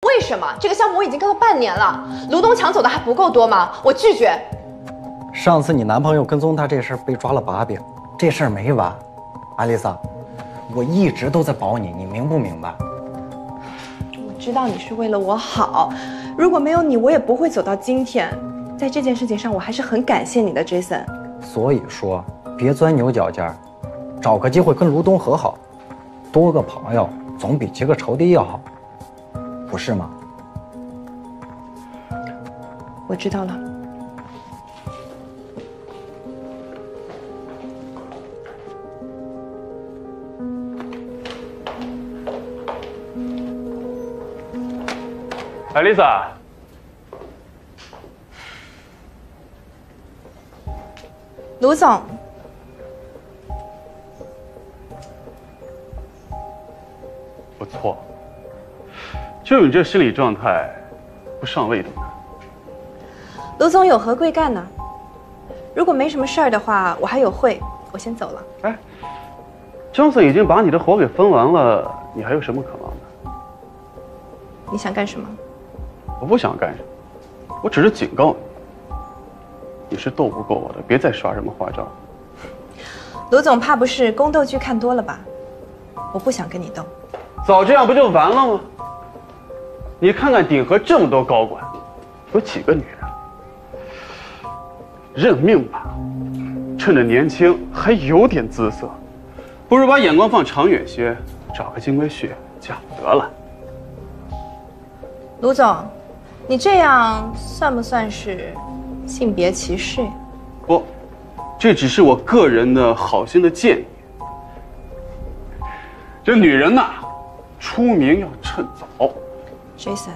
为什么？这个项目我已经跟了半年了，卢东抢走的还不够多吗？我拒绝。上次你男朋友跟踪他这事儿被抓了把柄，这事儿没完。安丽萨，我一直都在保你，你明不明白？我知道你是为了我好，如果没有你，我也不会走到今天。在这件事情上，我还是很感谢你的 ，Jason。所以说，别钻牛角尖儿，找个机会跟卢东和好，多个朋友总比结个仇敌要好，不是吗？我知道了。哎，Lisa，卢总，不错，就你这心理状态，不上位的吗？卢总有何贵干呢？如果没什么事儿的话，我还有会，我先走了。哎，Johnson已经把你的活给分完了，你还有什么可忙的？你想干什么？我不想干什么，我只是警告你，你是斗不过我的，别再耍什么花招。卢总怕不是宫斗剧看多了吧？我不想跟你斗。早这样不就完了吗？你看看鼎和这么多高管，有几个女人？认命吧，趁着年轻还有点姿色，不如把眼光放长远些，找个金龟婿嫁得了。卢总，你这样算不算是性别歧视呀？不，这只是我个人的好心的建议。这女人呐，出名要趁早。Jason，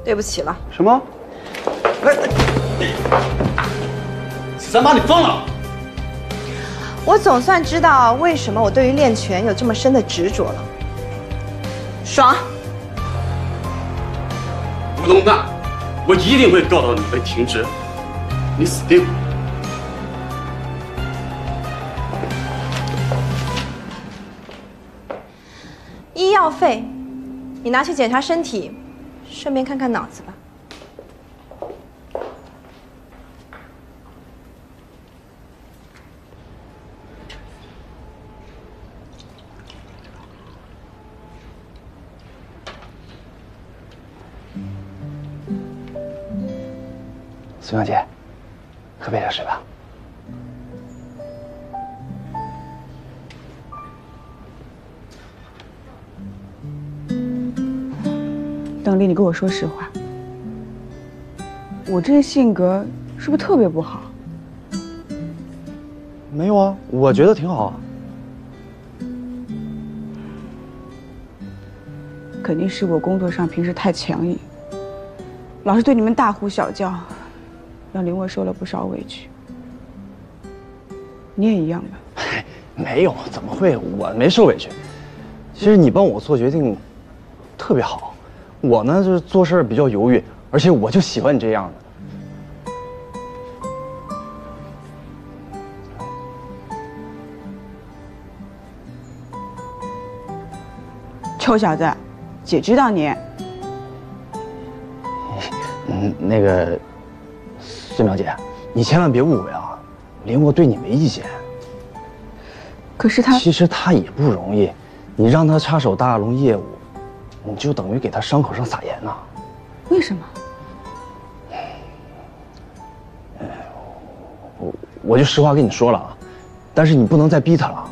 对不起了。什么？许三八，你疯了！我总算知道为什么我对于练拳有这么深的执着了。爽！吴东大，我一定会告到你被停职，你死定了。医药费，你拿去检查身体，顺便看看脑子吧。孙小姐，喝杯热水吧。邓丽，你跟我说实话，我这性格是不是特别不好？没有啊，我觉得挺好啊。肯定是我工作上平时太强硬，老是对你们大呼小叫，让林沃受了不少委屈。你也一样吧？没有，怎么会？我没受委屈。其实你帮我做决定，特别好。我呢，就是做事比较犹豫，而且我就喜欢你这样的。臭小子，姐知道你。那个，孙淼姐，你千万别误会啊，林沃对你没意见。可是他其实他也不容易，你让他插手大龙业务，你就等于给他伤口上撒盐呐。为什么？我就实话跟你说了啊，但是你不能再逼他了。